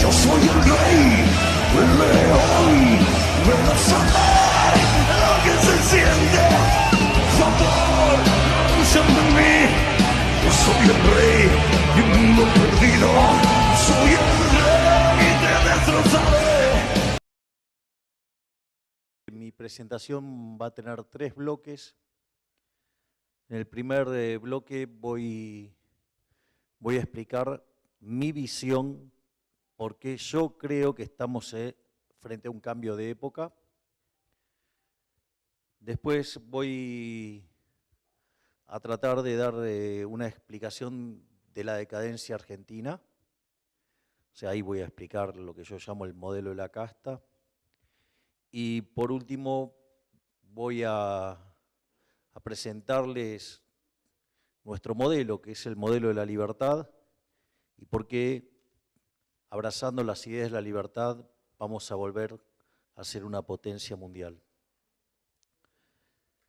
Yo soy el rey, el león, ven a saber lo que se siente. Por favor, no huyan de mí. Yo soy el rey de un mundo perdido. Soy el rey y te destrozaré. Mi presentación va a tener 3 bloques. En el primer bloque voy a explicar mi visión, porque yo creo que estamos frente a un cambio de época. Después voy a tratar de dar una explicación de la decadencia argentina. O sea, ahí voy a explicar lo que yo llamo el modelo de la casta. Y por último voy a presentarles nuestro modelo, que es el modelo de la libertad, y por qué, abrazando las ideas de la libertad, vamos a volver a ser una potencia mundial.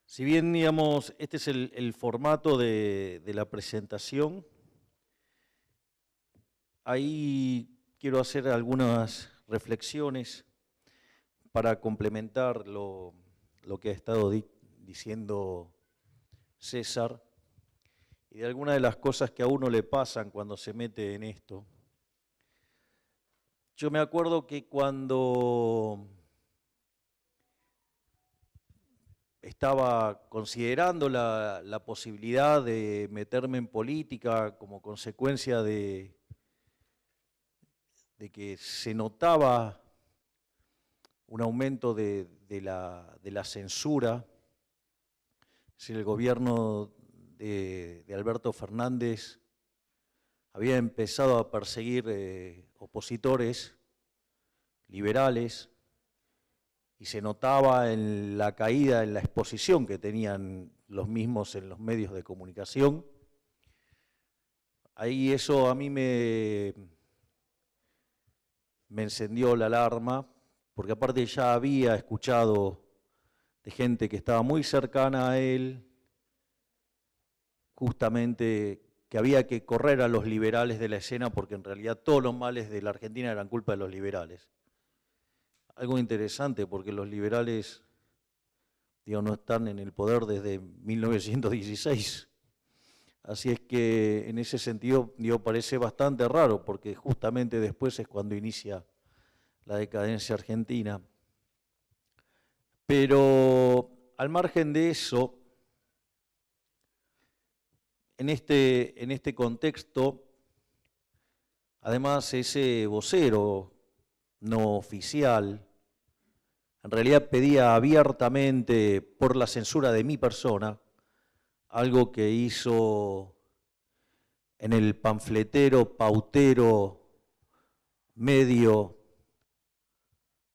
Si bien, digamos, este es el formato de la presentación, ahí quiero hacer algunas reflexiones para complementar lo que ha estado diciendo César, y de algunas de las cosas que a uno le pasan cuando se mete en esto. Yo me acuerdo que cuando estaba considerando la posibilidad de meterme en política como consecuencia de que se notaba un aumento de la censura, es decir, el gobierno de Alberto Fernández había empezado a perseguir opositores liberales y se notaba en la caída, en la exposición que tenían los mismos en los medios de comunicación. Ahí eso a mí me encendió la alarma, porque aparte ya había escuchado de gente que estaba muy cercana a él, justamente que había que correr a los liberales de la escena porque en realidad todos los males de la Argentina eran culpa de los liberales. Algo interesante porque los liberales, digo, no están en el poder desde 1916. Así es que en ese sentido, digo, parece bastante raro porque justamente después es cuando inicia la decadencia argentina. Pero al margen de eso, en este contexto, además ese vocero no oficial, en realidad pedía abiertamente por la censura de mi persona, algo que hizo en el panfletero, pautero, medio,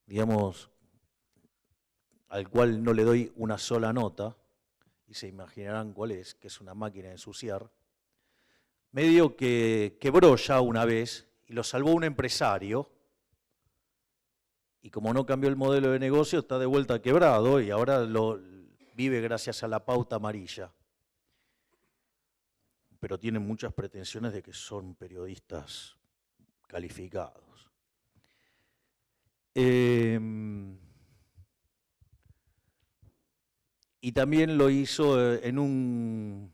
digamos, al cual no le doy una sola nota, y se imaginarán cuál es, que es una máquina de ensuciar, medio que quebró ya una vez y lo salvó un empresario, y como no cambió el modelo de negocio, está de vuelta quebrado y ahora vive gracias a la pauta amarilla. Pero tienen muchas pretensiones de que son periodistas calificados. Y también lo hizo en un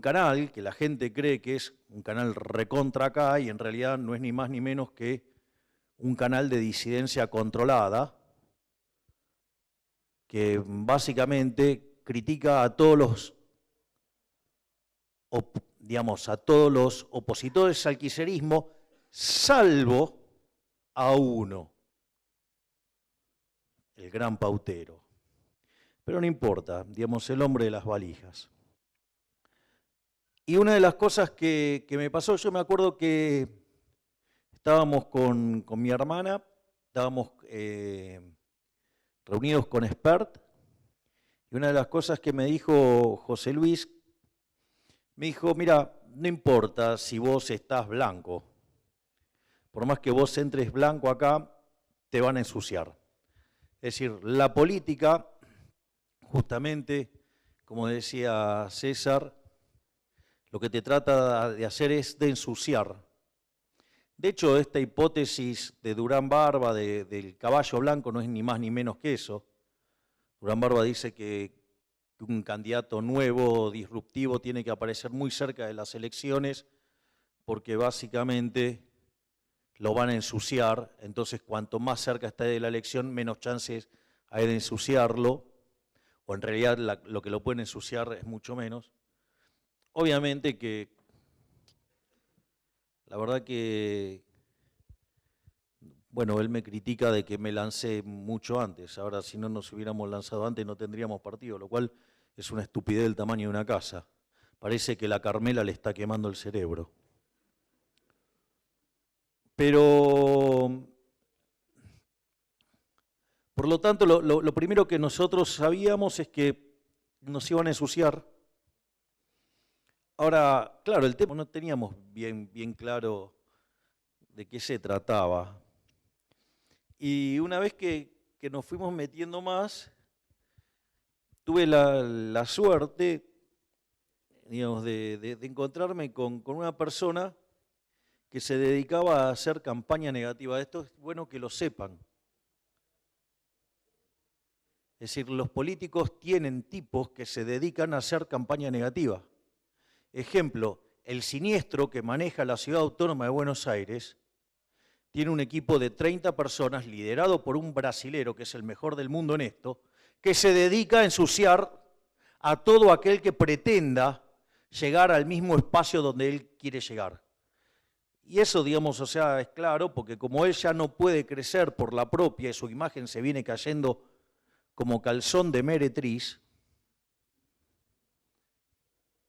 canal que la gente cree que es un canal recontra acá y en realidad no es ni más ni menos que un canal de disidencia controlada que básicamente critica a todos los opositores al kirchnerismo, salvo a uno, el gran pautero. Pero no importa, digamos, el hombre de las valijas. Y una de las cosas que me pasó, yo me acuerdo que estábamos con mi hermana, estábamos reunidos con expertos, y una de las cosas que me dijo José Luis, me dijo, mira, no importa si vos estás blanco, por más que vos entres blanco acá, te van a ensuciar. Es decir, la política, justamente, como decía César, lo que te trata de hacer es de ensuciar. De hecho, esta hipótesis de Durán Barba, del caballo blanco, no es ni más ni menos que eso. Durán Barba dice que un candidato nuevo, disruptivo, tiene que aparecer muy cerca de las elecciones porque básicamente lo van a ensuciar. Entonces, cuanto más cerca esté de la elección, menos chances hay de ensuciarlo. O en realidad lo que lo pueden ensuciar es mucho menos. Obviamente que la verdad que, bueno, él me critica de que me lancé mucho antes. Ahora, si no nos hubiéramos lanzado antes, no tendríamos partido, lo cual es una estupidez del tamaño de una casa. Parece que la Carmela le está quemando el cerebro. Pero, por lo tanto, lo primero que nosotros sabíamos es que nos iban a ensuciar. Ahora, claro, el tema no teníamos bien claro de qué se trataba. Y una vez que nos fuimos metiendo más, tuve la suerte, digamos, de encontrarme con una persona que se dedicaba a hacer campaña negativa. Esto es bueno que lo sepan. Es decir, los políticos tienen tipos que se dedican a hacer campaña negativa. Ejemplo, el Siniestro, que maneja la Ciudad Autónoma de Buenos Aires, tiene un equipo de 30 personas liderado por un brasilero, que es el mejor del mundo en esto, que se dedica a ensuciar a todo aquel que pretenda llegar al mismo espacio donde él quiere llegar. Y eso, digamos, o sea, es claro, porque como él ya no puede crecer por la propia y su imagen se viene cayendo como calzón de meretriz,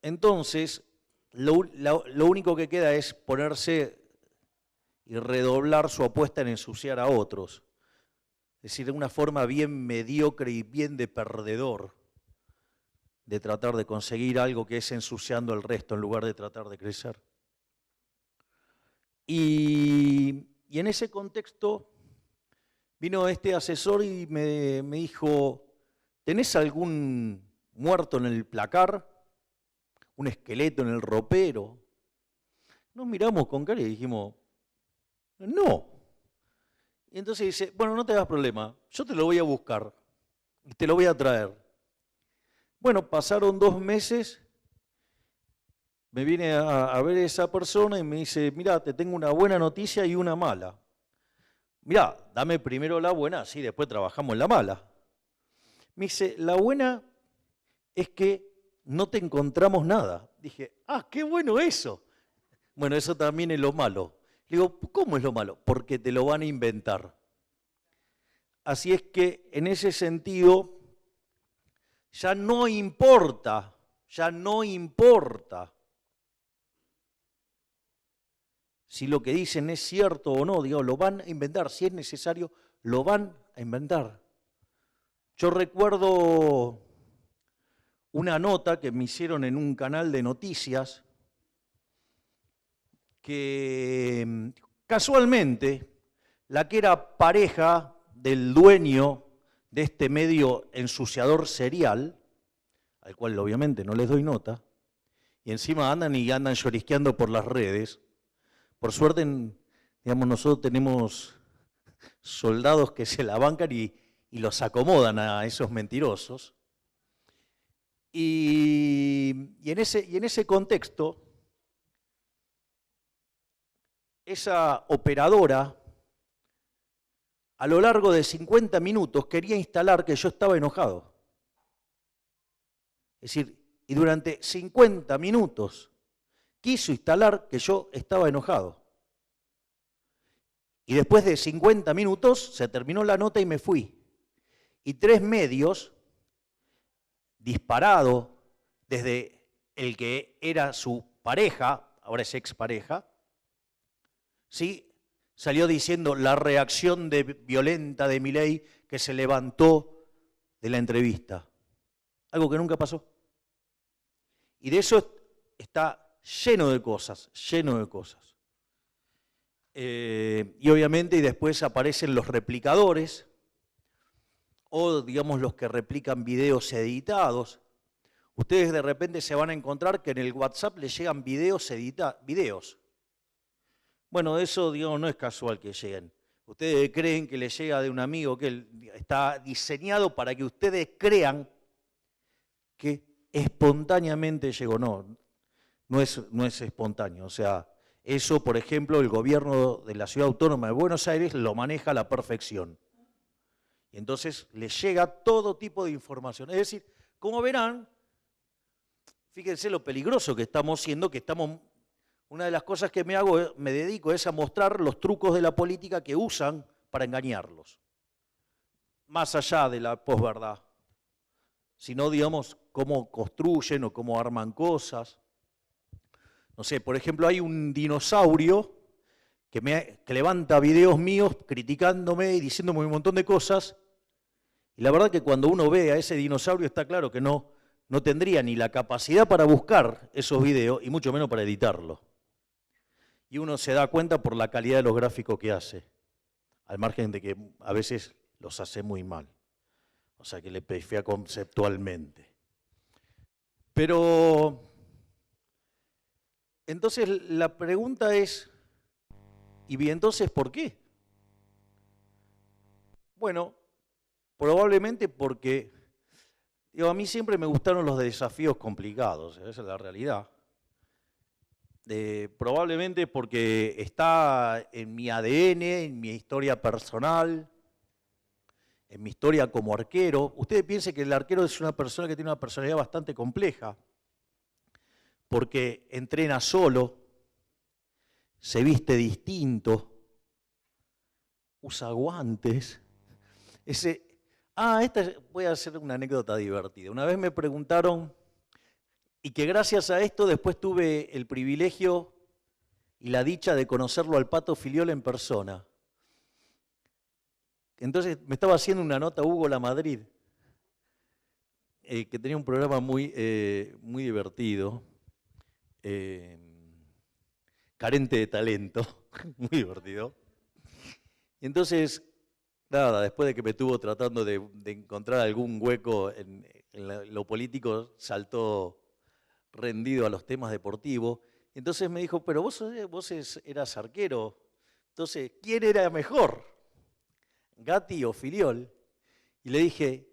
entonces lo único que queda es ponerse y redoblar su apuesta en ensuciar a otros. Es decir, de una forma bien mediocre y bien de perdedor de tratar de conseguir algo que es ensuciando al resto en lugar de tratar de crecer. Y en ese contexto vino este asesor y me dijo, ¿tenés algún muerto en el placar? ¿Un esqueleto en el ropero? Nos miramos con cara y dijimos, no. Y entonces dice, bueno, no te hagas problema, yo te lo voy a buscar y te lo voy a traer. Bueno, pasaron 2 meses, me viene a ver esa persona y me dice, mirá, te tengo una buena noticia y una mala. Mirá, dame primero la buena, así después trabajamos en la mala. Me dice, la buena es que no te encontramos nada. Dije, ah, qué bueno eso. Bueno, eso también es lo malo. Le digo, ¿cómo es lo malo? Porque te lo van a inventar. Así es que en ese sentido, ya no importa si lo que dicen es cierto o no, digo, lo van a inventar, si es necesario, lo van a inventar. Yo recuerdo una nota que me hicieron en un canal de noticias que casualmente la que era pareja del dueño de este medio ensuciador serial, al cual obviamente no les doy nota, y encima andan llorisqueando por las redes. Por suerte, digamos, nosotros tenemos soldados que se la bancan y los acomodan a esos mentirosos. Y en ese contexto, esa operadora, a lo largo de 50 minutos, quería instalar que yo estaba enojado. Es decir, y durante 50 minutos quiso instalar que yo estaba enojado. Y después de 50 minutos se terminó la nota y me fui. Y 3 medios, disparado desde el que era su pareja, ahora es expareja, ¿sí? Salió diciendo la reacción violenta de Milei que se levantó de la entrevista. Algo que nunca pasó. Y de eso está lleno de cosas, lleno de cosas. Y obviamente después aparecen los replicadores, o digamos los que replican videos editados. Ustedes de repente se van a encontrar que en el WhatsApp les llegan videos. Bueno, eso digamos, no es casual que lleguen. Ustedes creen que les llega de un amigo que está diseñado para que ustedes crean que espontáneamente llegó. No es espontáneo. O sea, eso, por ejemplo, el gobierno de la Ciudad Autónoma de Buenos Aires lo maneja a la perfección. Y entonces les llega todo tipo de información. Es decir, como verán, fíjense lo peligroso que estamos siendo, una de las cosas que me dedico es a mostrar los trucos de la política que usan para engañarlos. Más allá de la posverdad, sino, digamos, cómo construyen o cómo arman cosas. No sé, por ejemplo, hay un dinosaurio que levanta videos míos criticándome y diciéndome un montón de cosas. Y la verdad que cuando uno ve a ese dinosaurio está claro que no tendría ni la capacidad para buscar esos videos y mucho menos para editarlos. Y uno se da cuenta por la calidad de los gráficos que hace, al margen de que a veces los hace muy mal. O sea que le pefea conceptualmente. Pero, entonces la pregunta es, ¿y bien entonces por qué? Bueno, probablemente porque, a mí siempre me gustaron los desafíos complicados, esa es la realidad. Probablemente porque está en mi ADN, en mi historia personal, en mi historia como arquero. Ustedes piensen que el arquero es una persona que tiene una personalidad bastante compleja, porque entrena solo, se viste distinto, usa guantes. Voy a hacer una anécdota divertida. Una vez me preguntaron, y que gracias a esto después tuve el privilegio y la dicha de conocerlo al Pato Filiol en persona. Entonces me estaba haciendo una nota Hugo Lamadrid, que tenía un programa muy divertido, carente de talento, muy divertido. Y entonces, nada, después de que me estuvo tratando de encontrar algún hueco en lo político, saltó rendido a los temas deportivos. Entonces me dijo, pero vos eras arquero, entonces, ¿quién era mejor? ¿Gatti o Filiol? Y le dije,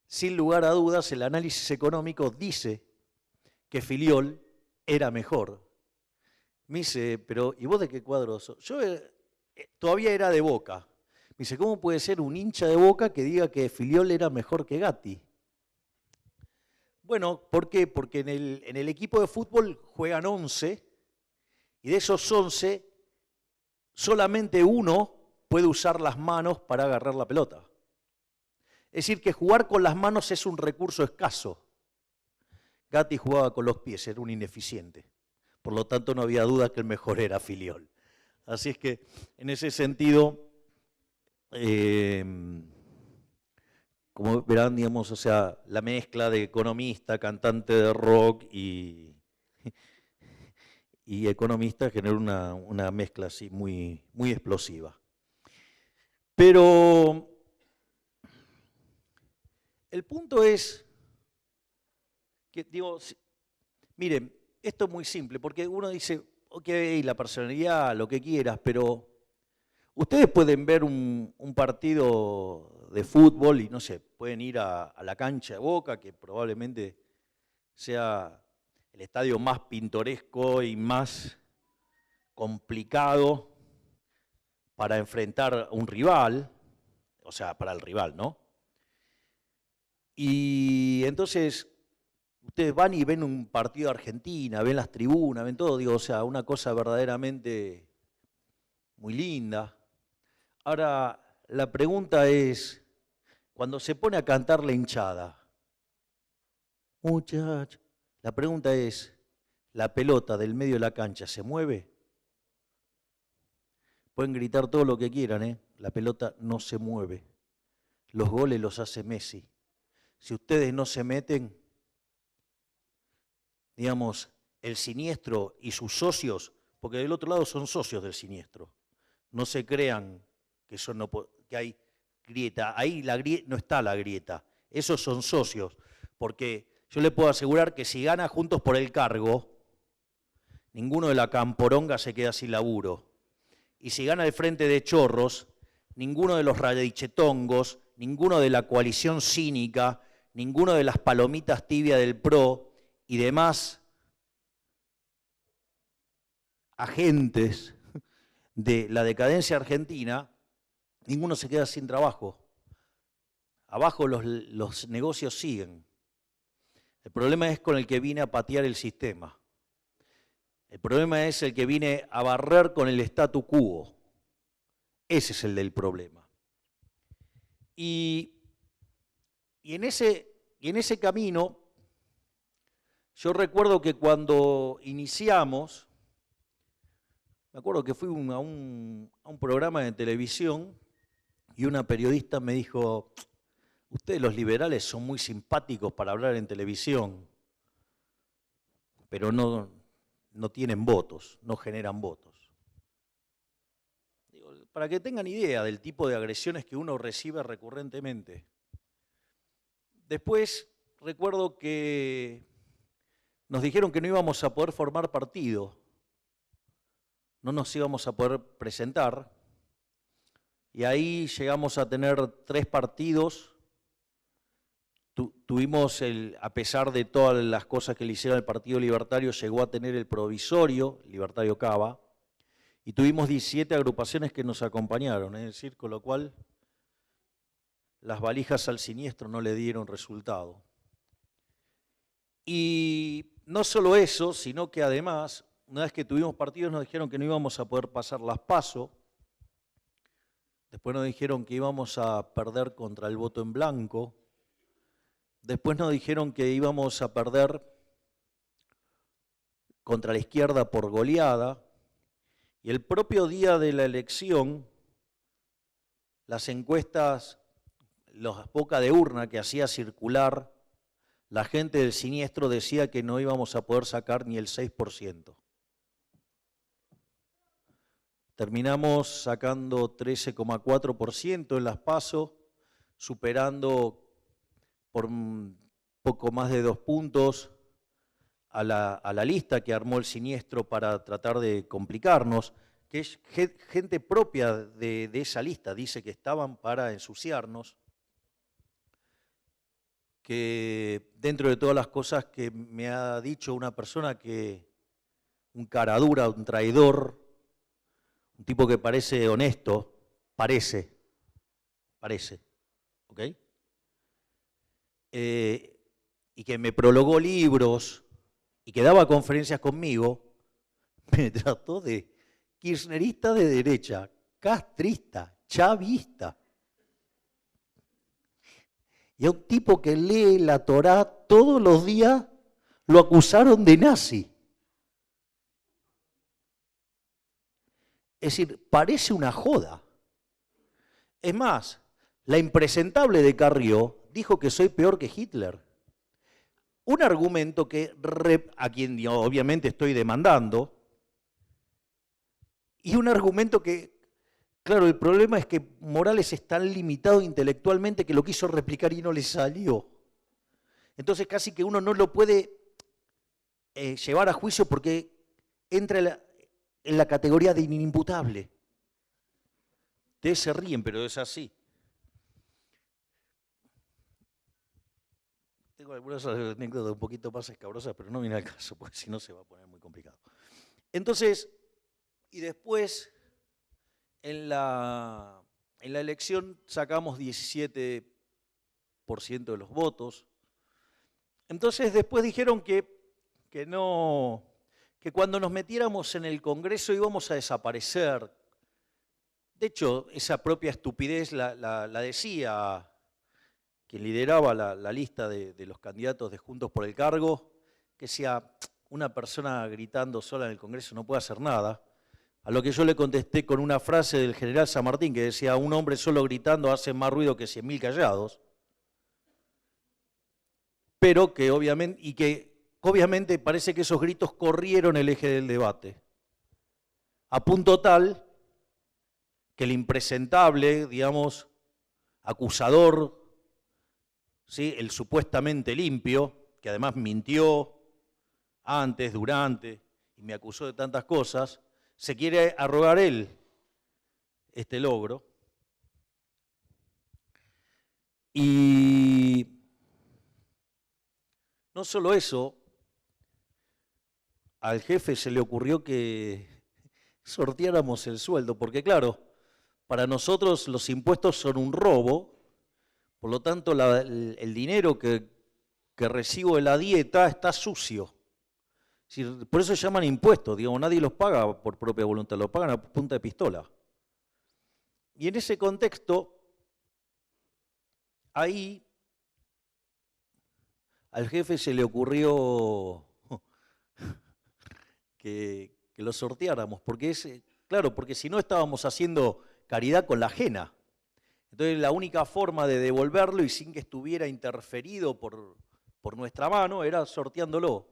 sin lugar a dudas, el análisis económico dice que Filiol era mejor. Me dice, pero ¿y vos de qué cuadro sos? Yo todavía era de Boca. Me dice, ¿cómo puede ser un hincha de Boca que diga que Filiol era mejor que Gatti? Bueno, ¿por qué? Porque en el equipo de fútbol juegan 11 y de esos 11 solamente uno puede usar las manos para agarrar la pelota. Es decir, que jugar con las manos es un recurso escaso. Gatti jugaba con los pies, era un ineficiente. Por lo tanto, no había duda que el mejor era Filiol. Así es que, en ese sentido, como verán, digamos, o sea, la mezcla de economista, cantante de rock y economista genera una mezcla así muy explosiva. Pero el punto es que, miren, esto es muy simple, porque uno dice, ok, la personalidad, lo que quieras, pero ustedes pueden ver un partido de fútbol y, no sé, pueden ir a la cancha de Boca, que probablemente sea el estadio más pintoresco y más complicado para enfrentar a un rival, o sea, para el rival, ¿no? Y entonces ustedes van y ven un partido de Argentina, ven las tribunas, ven todo, o sea, una cosa verdaderamente muy linda. Ahora, la pregunta es, cuando se pone a cantar la hinchada, muchacho, la pregunta es, ¿la pelota del medio de la cancha se mueve? Pueden gritar todo lo que quieran, la pelota no se mueve. Los goles los hace Messi, si ustedes no se meten, digamos, el siniestro y sus socios, porque del otro lado son socios del siniestro, no se crean que hay grieta, ahí no está la grieta, esos son socios, porque yo le puedo asegurar que si gana Juntos por el Cargo, ninguno de la Camporonga se queda sin laburo. Y si gana el Frente de Chorros, ninguno de los radichetongos, ninguno de la coalición cínica, ninguno de las palomitas tibias del PRO y demás agentes de la decadencia argentina, ninguno se queda sin trabajo. Abajo los negocios siguen. El problema es con el que vine a patear el sistema. El problema es el que vine a barrer con el statu quo. Ese es el del problema. Y en ese camino, yo recuerdo que cuando iniciamos, me acuerdo que fui a un programa de televisión y una periodista me dijo, ustedes los liberales son muy simpáticos para hablar en televisión, pero no tienen votos, no generan votos. Digo, para que tengan idea del tipo de agresiones que uno recibe recurrentemente. Después recuerdo que nos dijeron que no íbamos a poder formar partido, no nos íbamos a poder presentar, y ahí llegamos a tener 3 partidos. Tuvimos, a pesar de todas las cosas que le hicieron al Partido Libertario, llegó a tener el provisorio, Libertario Cava, y tuvimos 17 agrupaciones que nos acompañaron, es decir, con lo cual las valijas al siniestro no le dieron resultado. Y no solo eso, sino que además, una vez que tuvimos partidos nos dijeron que no íbamos a poder pasar las PASO, después nos dijeron que íbamos a perder contra el voto en blanco, después nos dijeron que íbamos a perder contra la izquierda por goleada, y el propio día de la elección, las encuestas, las bocas de urna que hacía circular, la gente del siniestro decía que no íbamos a poder sacar ni el 6%. Terminamos sacando 13,4% en las PASO, superando por un poco más de 2 puntos a la lista que armó el siniestro para tratar de complicarnos, que es gente propia de esa lista, dice que estaban para ensuciarnos, que dentro de todas las cosas que me ha dicho una persona un caradura, un traidor, un tipo que parece honesto, parece, ¿ok? Y que me prologó libros y que daba conferencias conmigo, me trató de kirchnerista de derecha, castrista, chavista. Y a un tipo que lee la Torá todos los días lo acusaron de nazi. Es decir, parece una joda. Es más, la impresentable de Carrió dijo que soy peor que Hitler. Un argumento a quien yo obviamente estoy demandando, y un argumento que, claro, el problema es que Morales es tan limitado intelectualmente que lo quiso replicar y no le salió. Entonces casi que uno no lo puede llevar a juicio porque entra en la categoría de inimputable. Ustedes se ríen, pero es así. Tengo algunas anécdotas un poquito más escabrosas, pero no viene al caso, porque si no se va a poner muy complicado. Entonces, y después, en la elección sacamos 17% de los votos. Entonces después dijeron que cuando nos metiéramos en el Congreso íbamos a desaparecer. De hecho, esa propia estupidez la decía quien lideraba la lista de los candidatos de Juntos por el Cargo, que decía, una persona gritando sola en el Congreso no puede hacer nada. A lo que yo le contesté con una frase del general San Martín que decía, un hombre solo gritando hace más ruido que 100.000 callados. pero que obviamente parece que esos gritos corrieron el eje del debate, a punto tal que el impresentable, digamos, acusador, ¿sí?, el supuestamente limpio, que además mintió antes, durante, y me acusó de tantas cosas, se quiere arrogar él este logro. Y no solo eso, al jefe se le ocurrió que sorteáramos el sueldo, porque claro, para nosotros los impuestos son un robo, por lo tanto el dinero que recibo de la dieta está sucio. Por eso se llaman impuestos, digamos, nadie los paga por propia voluntad, los pagan a punta de pistola. Y en ese contexto, ahí al jefe se le ocurrió que lo sorteáramos, porque claro, porque si no estábamos haciendo caridad con la ajena. Entonces la única forma de devolverlo y sin que estuviera interferido por nuestra mano era sorteándolo.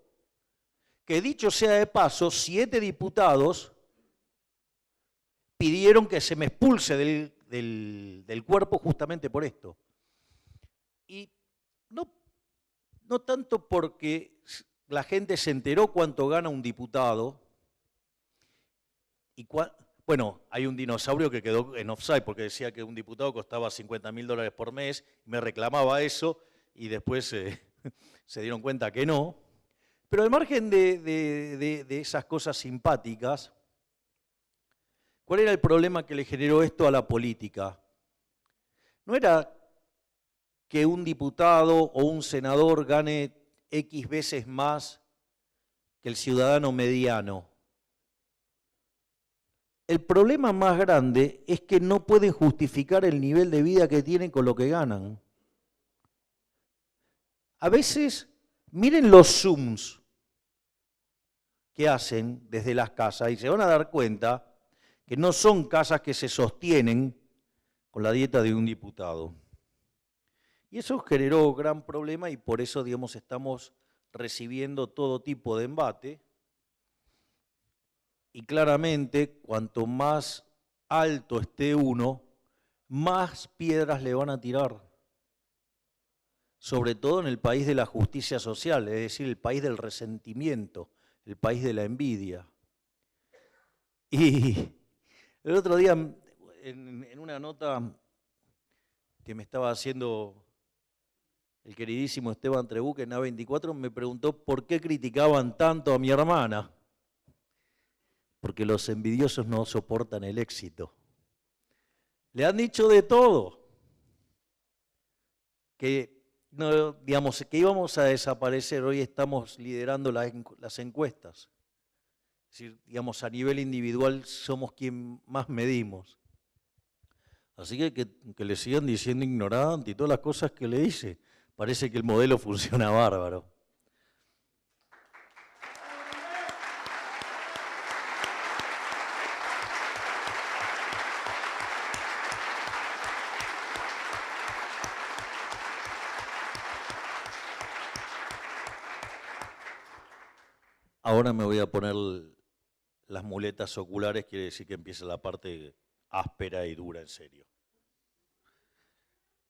Que dicho sea de paso, 7 diputados pidieron que se me expulse del cuerpo justamente por esto. Y no tanto porque la gente se enteró cuánto gana un diputado, bueno, hay un dinosaurio que quedó en offside porque decía que un diputado costaba $50.000 por mes, me reclamaba eso y después se dieron cuenta que no. Pero al margen de esas cosas simpáticas, ¿cuál era el problema que le generó esto a la política? No era que un diputado o un senador gane X veces más que el ciudadano mediano. El problema más grande es que no pueden justificar el nivel de vida que tienen con lo que ganan. A veces, miren los Zooms que hacen desde las casas y se van a dar cuenta que no son casas que se sostienen con la dieta de un diputado. Y eso generó gran problema y por eso, digamos, estamos recibiendo todo tipo de embate. Y claramente, cuanto más alto esté uno, más piedras le van a tirar. Sobre todo en el país de la justicia social, es decir, el país del resentimiento, el país de la envidia. Y el otro día, en una nota que me estaba haciendo el queridísimo Esteban Trebuque en A24, me preguntó por qué criticaban tanto a mi hermana. Porque los envidiosos no soportan el éxito. Le han dicho de todo. Que, no, digamos, que íbamos a desaparecer. Hoy estamos liderando las encuestas. Es decir, digamos, a nivel individual somos quien más medimos. Así que le sigan diciendo ignorante y todas las cosas que le dice. Parece que el modelo funciona bárbaro. Ahora me voy a poner las muletas oculares, quiere decir que empieza la parte áspera y dura, en serio.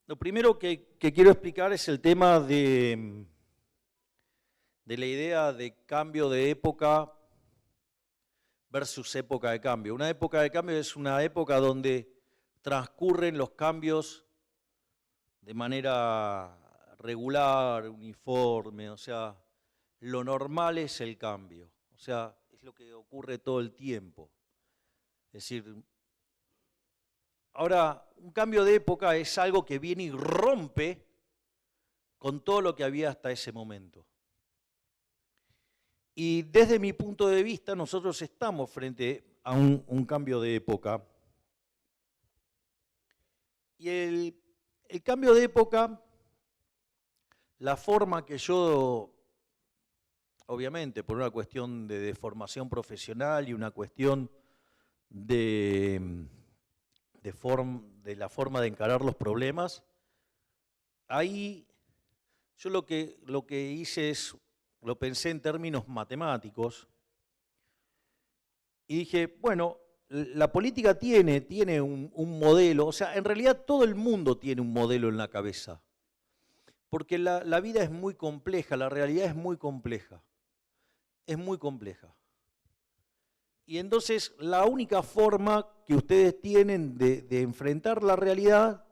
Lo primero que quiero explicar es el tema de la idea de cambio de época versus época de cambio. Una época de cambio es una época donde transcurren los cambios de manera regular, uniforme, o sea, lo normal es el cambio, o sea, es lo que ocurre todo el tiempo. Es decir, ahora, un cambio de época es algo que viene y rompe con todo lo que había hasta ese momento. Y desde mi punto de vista, nosotros estamos frente a un cambio de época. Y el cambio de época, la forma que yo, obviamente, por una cuestión de formación profesional y una cuestión de la forma de encarar los problemas, ahí Yo lo que hice es, lo pensé en términos matemáticos y dije, bueno, la política tiene un modelo, o sea, en realidad todo el mundo tiene un modelo en la cabeza, porque la vida es muy compleja, la realidad es muy compleja, es muy compleja. Y entonces la única forma que ustedes tienen de enfrentar la realidad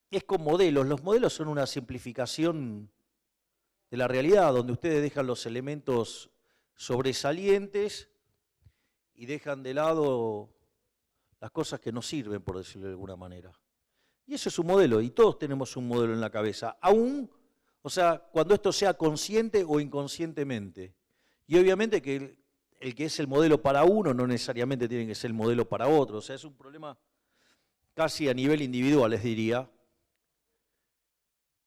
es con modelos. Los modelos son una simplificación de la realidad, donde ustedes dejan los elementos sobresalientes y dejan de lado las cosas que no sirven, por decirlo de alguna manera. Y eso es un modelo, y todos tenemos un modelo en la cabeza, aún, o sea, cuando esto sea consciente o inconscientemente. Y obviamente que el que es el modelo para uno no necesariamente tiene que ser el modelo para otro, o sea, es un problema casi a nivel individual, les diría.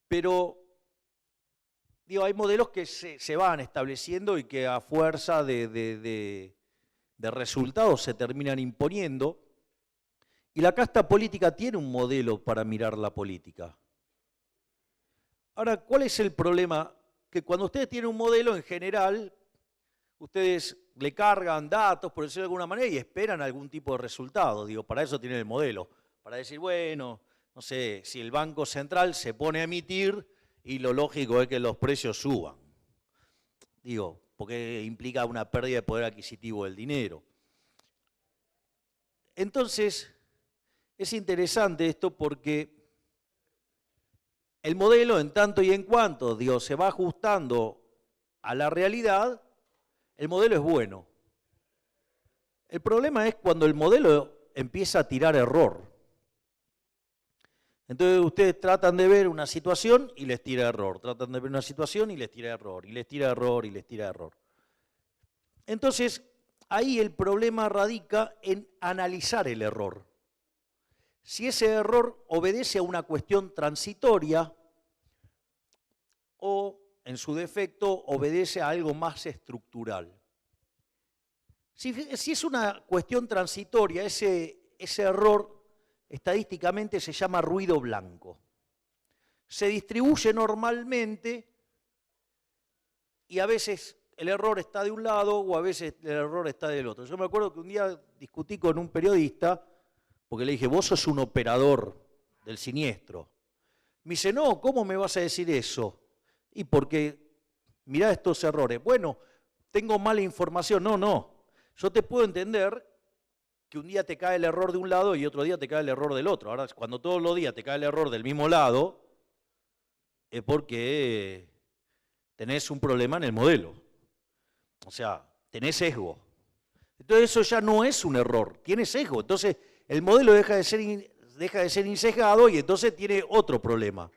Pero, digo, hay modelos que se van estableciendo y que a fuerza de resultados se terminan imponiendo. Y la casta política tiene un modelo para mirar la política. Ahora, ¿cuál es el problema? Que cuando ustedes tienen un modelo, en general, ustedes le cargan datos, por decirlo de alguna manera, y esperan algún tipo de resultado. Digo, para eso tienen el modelo. Para decir, bueno, no sé, si el Banco Central se pone a emitir y lo lógico es que los precios suban. Digo, porque implica una pérdida de poder adquisitivo del dinero. Entonces, es interesante esto porque el modelo, en tanto y en cuanto, digo, se va ajustando a la realidad, el modelo es bueno. El problema es cuando el modelo empieza a tirar error. Entonces ustedes tratan de ver una situación y les tira error, tratan de ver una situación y les tira error, y les tira error, y les tira error. Entonces, ahí el problema radica en analizar el error. Si ese error obedece a una cuestión transitoria o, en su defecto, obedece a algo más estructural. Si es una cuestión transitoria, ese error estadísticamente se llama ruido blanco. Se distribuye normalmente y a veces el error está de un lado o a veces el error está del otro. Yo me acuerdo que un día discutí con un periodista porque le dije, vos sos un operador del siniestro. Me dice, no, ¿cómo me vas a decir eso? Y porque, mirá estos errores. Bueno, tengo mala información. No. Yo te puedo entender que un día te cae el error de un lado y otro día te cae el error del otro. Ahora, cuando todos los días te cae el error del mismo lado, es porque tenés un problema en el modelo. O sea, tenés sesgo. Entonces eso ya no es un error, tiene sesgo. Entonces el modelo deja de ser insesgado y entonces tiene otro problema.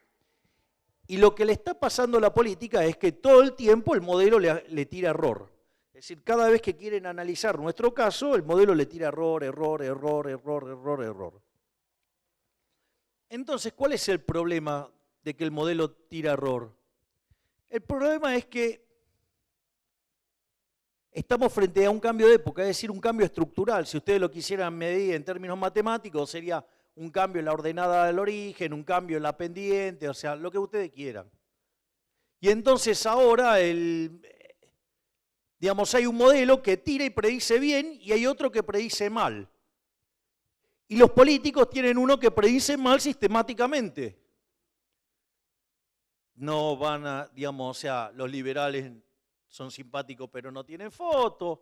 Y lo que le está pasando a la política es que todo el tiempo el modelo le tira error. Es decir, cada vez que quieren analizar nuestro caso, el modelo le tira error. Entonces, ¿cuál es el problema de que el modelo tira error? El problema es que estamos frente a un cambio de época, es decir, un cambio estructural. Si ustedes lo quisieran medir en términos matemáticos, sería un cambio en la ordenada del origen, un cambio en la pendiente, o sea, lo que ustedes quieran. Y entonces ahora digamos, hay un modelo que tira y predice bien y hay otro que predice mal. Y los políticos tienen uno que predice mal sistemáticamente. No van a, digamos, o sea, los liberales son simpáticos pero no tienen votos,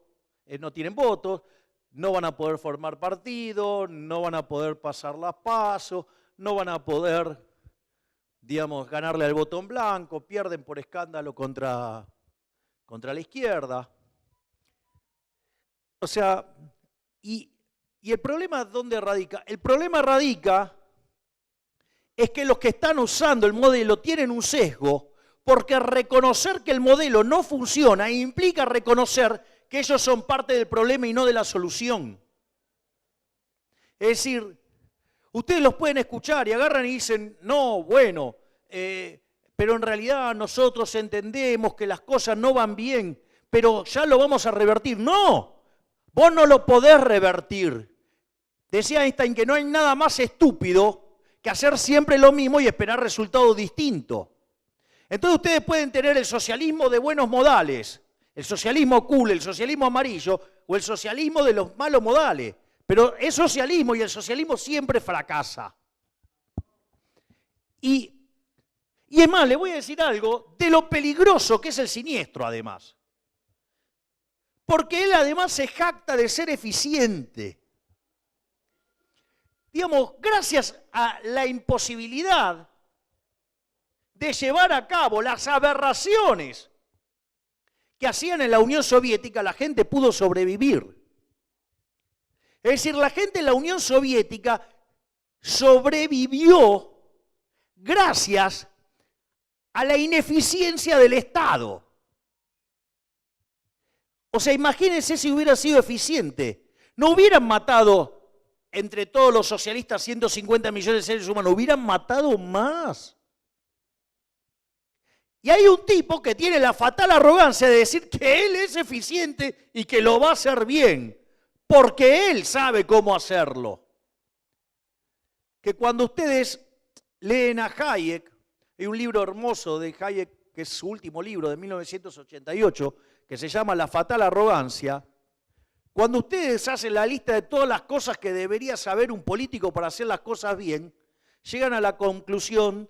no van a poder formar partido, no van a poder pasar las PASO, no van a poder, digamos, ganarle al voto en blanco, pierden por escándalo contra la izquierda. O sea, y el problema, ¿dónde radica? El problema radica es que los que están usando el modelo tienen un sesgo, porque reconocer que el modelo no funciona implica reconocer que ellos son parte del problema y no de la solución. Es decir, ustedes los pueden escuchar y agarran y dicen, no, bueno, pero en realidad nosotros entendemos que las cosas no van bien, pero ya lo vamos a revertir. No, vos no lo podés revertir. Decía Einstein que no hay nada más estúpido que hacer siempre lo mismo y esperar resultados distintos. Entonces ustedes pueden tener el socialismo de buenos modales, el socialismo cool, el socialismo amarillo o el socialismo de los malos modales. Pero es socialismo y el socialismo siempre fracasa. Y es más, le voy a decir algo de lo peligroso que es el siniestro, además. Porque él además se jacta de ser eficiente. Digamos, gracias a la imposibilidad de llevar a cabo las aberraciones que hacían en la Unión Soviética, la gente pudo sobrevivir. Es decir, la gente en la Unión Soviética sobrevivió gracias a la ineficiencia del Estado. O sea, imagínense si hubiera sido eficiente. No hubieran matado entre todos los socialistas 150 millones de seres humanos, hubieran matado más. Y hay un tipo que tiene la fatal arrogancia de decir que él es eficiente y que lo va a hacer bien, porque él sabe cómo hacerlo. Que cuando ustedes leen a Hayek, hay un libro hermoso de Hayek, que es su último libro de 1988, que se llama La fatal arrogancia. Cuando ustedes hacen la lista de todas las cosas que debería saber un político para hacer las cosas bien, llegan a la conclusión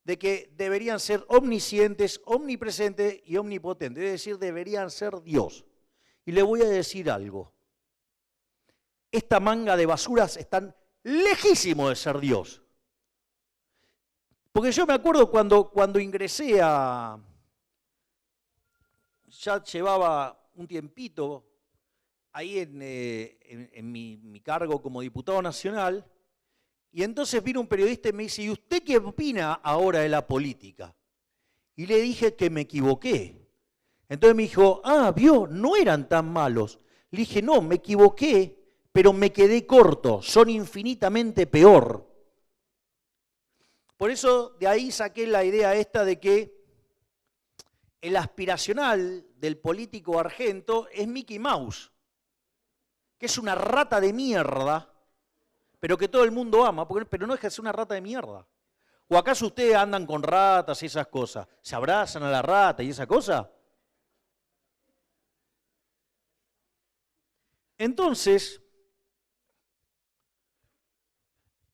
de que deberían ser omniscientes, omnipresentes y omnipotentes, es decir, deberían ser Dios. Y le voy a decir algo. Esta manga de basuras están lejísimos de ser Dios. Porque yo me acuerdo cuando ingresé ya llevaba un tiempito ahí en mi cargo como diputado nacional, y entonces vino un periodista y me dice, ¿y usted qué opina ahora de la política? Y le dije que me equivoqué. Entonces me dijo, vio, no eran tan malos. Le dije, no, me equivoqué, pero me quedé corto, son infinitamente peor. Por eso de ahí saqué la idea esta de que el aspiracional del político argento es Mickey Mouse, que es una rata de mierda, pero que todo el mundo ama, pero no es que sea una rata de mierda. ¿O acaso ustedes andan con ratas y esas cosas? ¿Se abrazan a la rata y esa cosa? Entonces,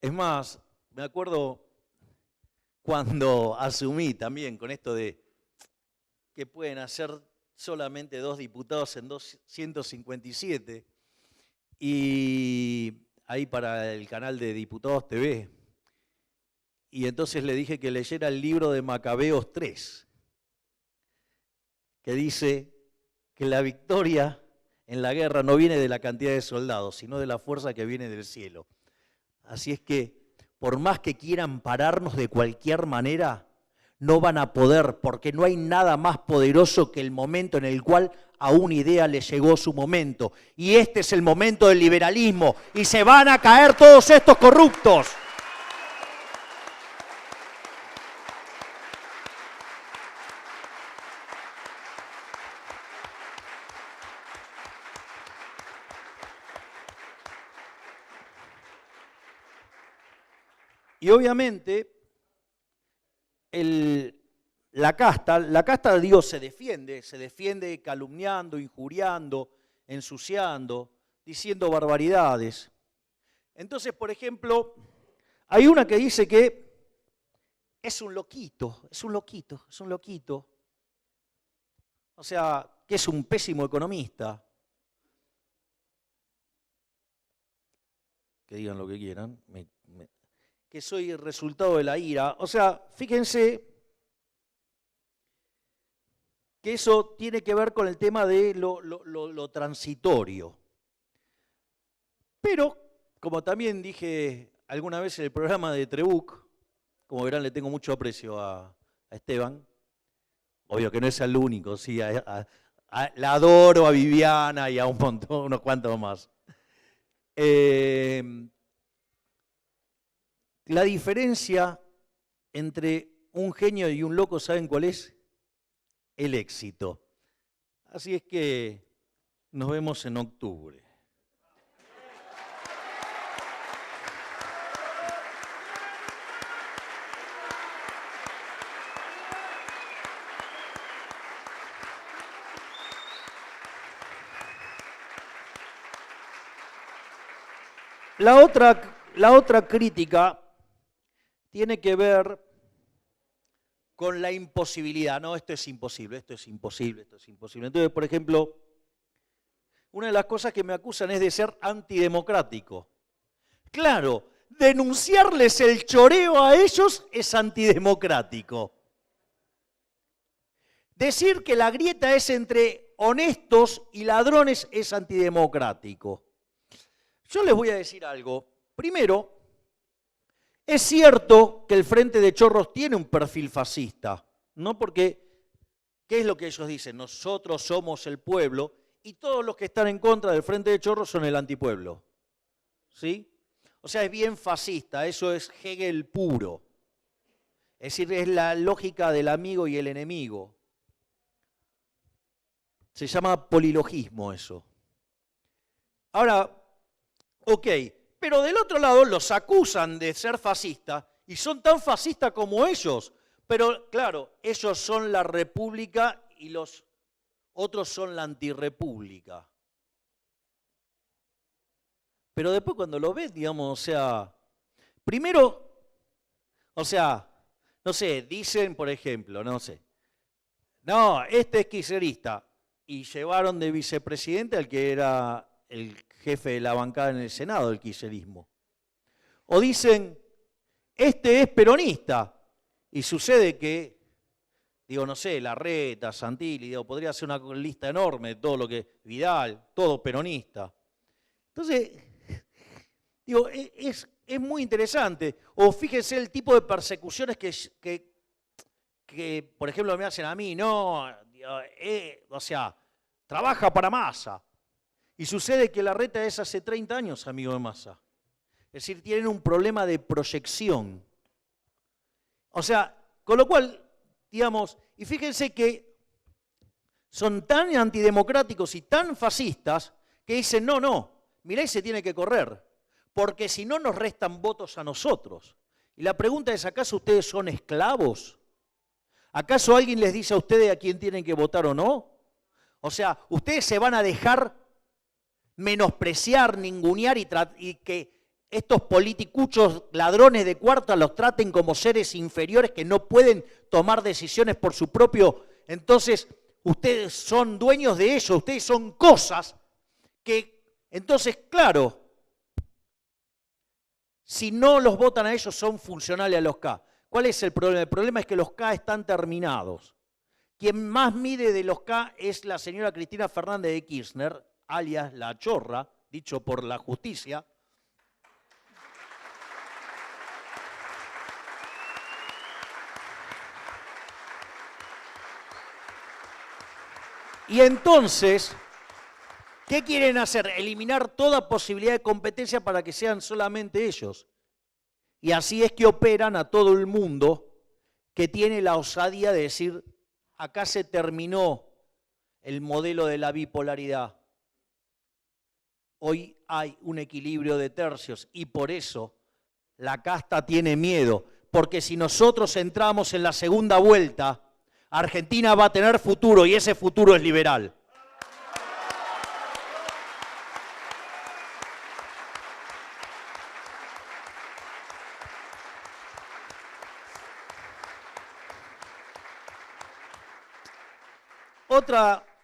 es más, me acuerdo cuando asumí también con esto de que pueden hacer solamente 2 diputados en 257, y ahí para el canal de Diputados TV. Y entonces le dije que leyera el libro de Macabeos 3, que dice que la victoria en la guerra no viene de la cantidad de soldados, sino de la fuerza que viene del cielo. Así es que, por más que quieran pararnos de cualquier manera, no van a poder, porque no hay nada más poderoso que el momento en el cual a una idea le llegó su momento. Y este es el momento del liberalismo, y se van a caer todos estos corruptos. Y obviamente, la casta de Dios se defiende calumniando, injuriando, ensuciando, diciendo barbaridades. Entonces, por ejemplo, hay una que dice que es un loquito. O sea, que es un pésimo economista. Que digan lo que quieran. Que soy el resultado de la ira. O sea, fíjense que eso tiene que ver con el tema de lo transitorio. Pero, como también dije alguna vez en el programa de Trebuch, como verán le tengo mucho aprecio a Esteban, obvio que no es el único, sí, la adoro a Viviana y a un montón, unos cuantos más. La diferencia entre un genio y un loco, ¿saben cuál es? El éxito. Así es que nos vemos en octubre. la otra crítica tiene que ver con la imposibilidad. No, esto es imposible, esto es imposible, esto es imposible. Entonces, por ejemplo, una de las cosas que me acusan es de ser antidemocrático. Claro, denunciarles el choreo a ellos es antidemocrático. Decir que la grieta es entre honestos y ladrones es antidemocrático. Yo les voy a decir algo. Primero, es cierto que el Frente de Chorros tiene un perfil fascista, ¿no? Porque, ¿qué es lo que ellos dicen? Nosotros somos el pueblo y todos los que están en contra del Frente de Chorros son el antipueblo, ¿sí? O sea, es bien fascista, eso es Hegel puro. Es decir, es la lógica del amigo y el enemigo. Se llama polilogismo eso. Ahora, ok, pero del otro lado los acusan de ser fascistas y son tan fascistas como ellos. Pero claro, ellos son la república y los otros son la antirrepública. Pero después cuando lo ves, digamos, o sea, primero, o sea, no sé, dicen, por ejemplo, no sé, no, este es kirchnerista, y llevaron de vicepresidente al que era el jefe de la bancada en el Senado del kirchnerismo. O dicen, este es peronista, y sucede que, digo, no sé, Larreta, Santilli, digo, podría ser una lista enorme de todo lo que, Vidal, todo peronista. Entonces, digo, es muy interesante. O fíjense el tipo de persecuciones que por ejemplo, me hacen a mí, no, o sea, trabaja para Massa. Y sucede que Larreta es hace 30 años amigo de Massa. Es decir, tienen un problema de proyección. O sea, con lo cual, digamos, y fíjense que son tan antidemocráticos y tan fascistas que dicen, no, Milei se tiene que correr, porque si no nos restan votos a nosotros. Y la pregunta es, ¿acaso ustedes son esclavos? ¿Acaso alguien les dice a ustedes a quién tienen que votar o no? O sea, ustedes se van a dejar menospreciar, ningunear y que estos politicuchos ladrones de cuarta los traten como seres inferiores que no pueden tomar decisiones por su propio. Entonces, ustedes son dueños de ello, ustedes son cosas que, entonces, claro, si no los votan a ellos son funcionales a los K. ¿Cuál es el problema? El problema es que los K están terminados. Quien más mide de los K es la señora Cristina Fernández de Kirchner, alias la chorra, dicho por la justicia. Y entonces, ¿qué quieren hacer? Eliminar toda posibilidad de competencia para que sean solamente ellos. Y así es que operan a todo el mundo que tiene la osadía de decir, acá se terminó el modelo de la bipolaridad. Hoy hay un equilibrio de tercios y por eso la casta tiene miedo. Porque si nosotros entramos en la segunda vuelta, Argentina va a tener futuro y ese futuro es liberal.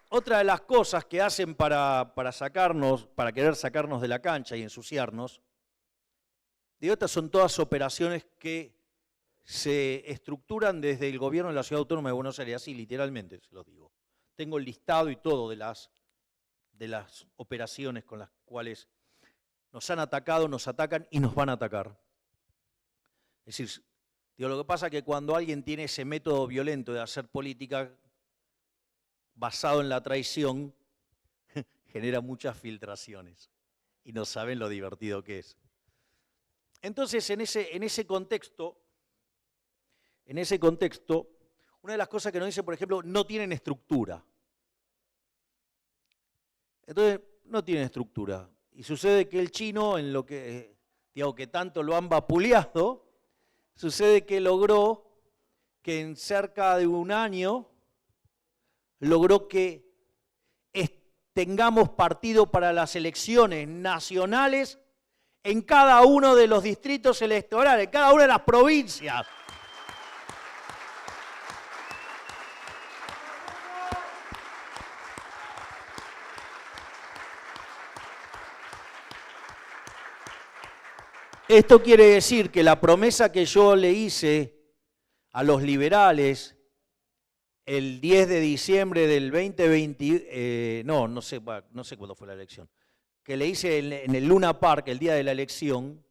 Otra de las cosas que hacen para querer sacarnos de la cancha y ensuciarnos, digo, estas son todas operaciones que se estructuran desde el gobierno de la Ciudad Autónoma de Buenos Aires, así literalmente se los digo. Tengo el listado y todo de las operaciones con las cuales nos han atacado, nos atacan y nos van a atacar. Es decir, digo, lo que pasa es que cuando alguien tiene ese método violento de hacer política basado en la traición, genera muchas filtraciones y no saben lo divertido que es. Entonces, en ese contexto, una de las cosas que nos dicen, por ejemplo, no tienen estructura. Entonces, no tienen estructura. Y sucede que el chino, en lo que, digamos, que tanto lo han vapuleado, sucede que logró que en cerca de un año logró que tengamos partido para las elecciones nacionales en cada uno de los distritos electorales, en cada una de las provincias. Esto quiere decir que la promesa que yo le hice a los liberales el 10 de diciembre del 2020, no sé cuándo fue la elección, que le hice en el Luna Park el día de la elección,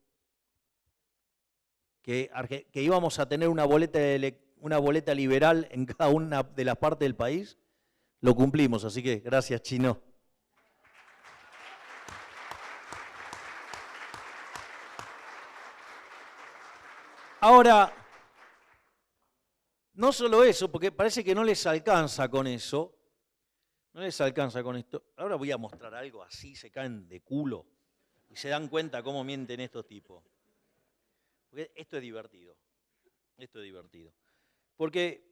que íbamos a tener una boleta liberal en cada una de las partes del país, lo cumplimos, así que gracias, Chino. Ahora, no solo eso, porque parece que no les alcanza con eso, no les alcanza con esto. Ahora voy a mostrar algo así, se caen de culo y se dan cuenta cómo mienten estos tipos. Porque esto es divertido, Porque,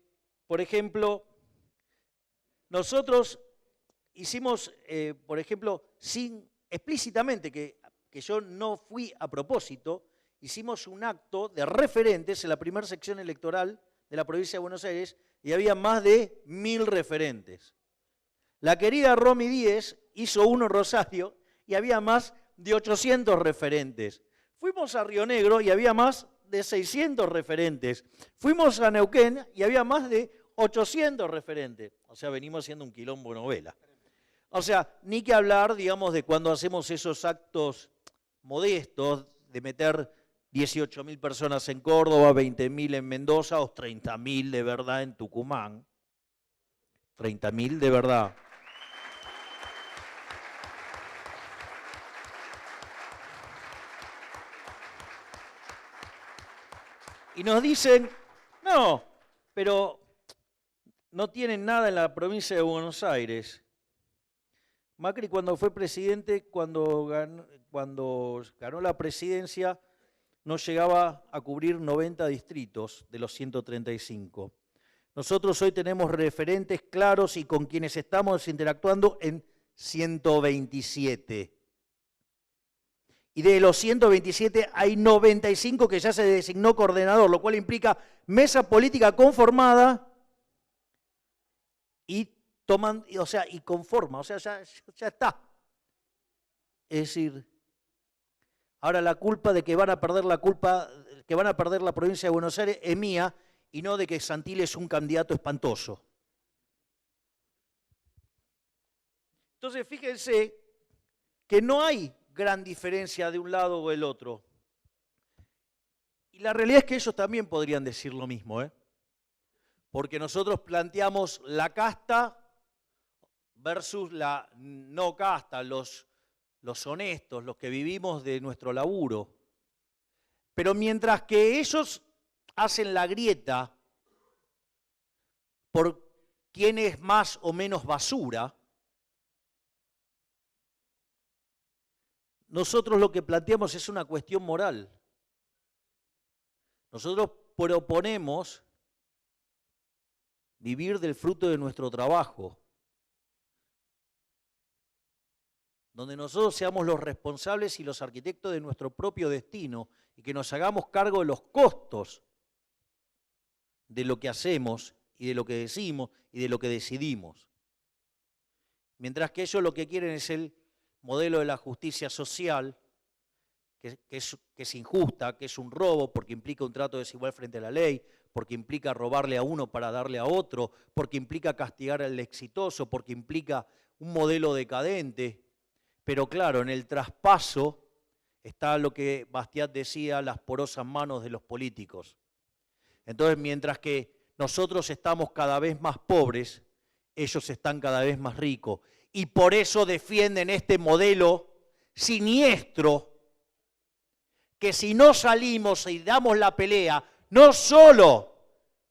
por ejemplo, nosotros hicimos, por ejemplo, explícitamente, que yo no fui a propósito, hicimos un acto de referentes en la primera sección electoral de la provincia de Buenos Aires y había más de 1000 referentes. La querida Romy Díez hizo uno en Rosario y había más de 800 referentes. Fuimos a Río Negro y había más de 600 referentes. Fuimos a Neuquén y había más de 800 referentes. O sea, venimos haciendo un quilombo novela. O sea, ni que hablar, digamos, de cuando hacemos esos actos modestos de meter 18.000 personas en Córdoba, 20.000 en Mendoza o 30.000 de verdad en Tucumán. 30.000 de verdad. Y nos dicen, no, pero no tienen nada en la provincia de Buenos Aires. Macri cuando fue presidente, cuando ganó la presidencia, no llegaba a cubrir 90 distritos de los 135. Nosotros hoy tenemos referentes claros y con quienes estamos interactuando en 127. Y de los 127 hay 95 que ya se designó coordinador, lo cual implica mesa política conformada y conforma, ya está. Es decir, ahora la culpa de que van a perder la provincia de Buenos Aires es mía y no de que Santilli es un candidato espantoso. Entonces, fíjense que no hay gran diferencia de un lado o del otro. Y la realidad es que ellos también podrían decir lo mismo, porque nosotros planteamos la casta versus la no casta, los honestos, los que vivimos de nuestro laburo. Pero mientras que ellos hacen la grieta por quién es más o menos basura, nosotros lo que planteamos es una cuestión moral. Nosotros proponemos vivir del fruto de nuestro trabajo, donde nosotros seamos los responsables y los arquitectos de nuestro propio destino y que nos hagamos cargo de los costos de lo que hacemos y de lo que decimos y de lo que decidimos. Mientras que ellos lo que quieren es el modelo de la justicia social, que es injusta, que es un robo porque implica un trato desigual frente a la ley, porque implica robarle a uno para darle a otro, porque implica castigar al exitoso, porque implica un modelo decadente. Pero claro, en el traspaso está lo que Bastiat decía, las porosas manos de los políticos. Entonces, mientras que nosotros estamos cada vez más pobres, ellos están cada vez más ricos. Y por eso defienden este modelo siniestro, que si no salimos y damos la pelea, no solo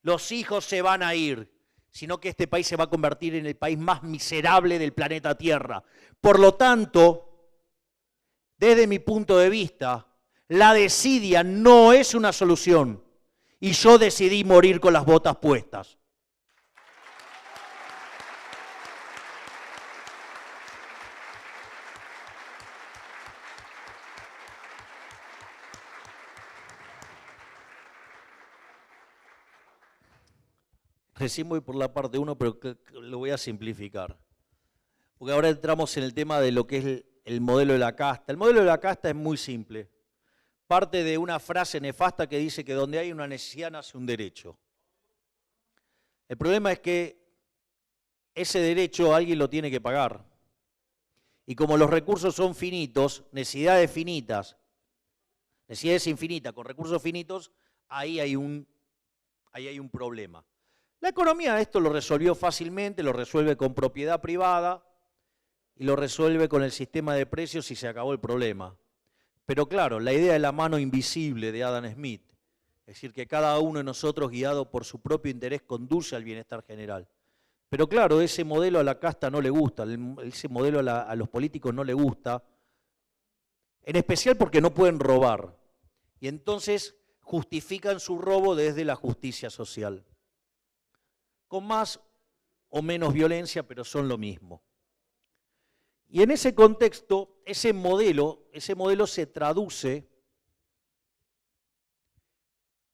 los hijos se van a ir, sino que este país se va a convertir en el país más miserable del planeta Tierra. Por lo tanto, desde mi punto de vista, la desidia no es una solución y yo decidí morir con las botas puestas. Recién voy por la parte 1, pero lo voy a simplificar. Porque ahora entramos en el tema de lo que es el modelo de la casta. El modelo de la casta es muy simple. Parte de una frase nefasta que dice que donde hay una necesidad nace un derecho. El problema es que ese derecho alguien lo tiene que pagar. Y como los recursos son finitos, necesidades infinitas con recursos finitos, ahí hay un problema. La economía esto lo resolvió fácilmente, lo resuelve con propiedad privada y lo resuelve con el sistema de precios y se acabó el problema. Pero claro, la idea de la mano invisible de Adam Smith, es decir, que cada uno de nosotros, guiado por su propio interés, conduce al bienestar general. Pero claro, ese modelo a la casta no le gusta, ese modelo a los políticos no le gusta, en especial porque no pueden robar. Y entonces justifican su robo desde la justicia social. Con más o menos violencia, pero son lo mismo. Y en ese contexto, ese modelo se traduce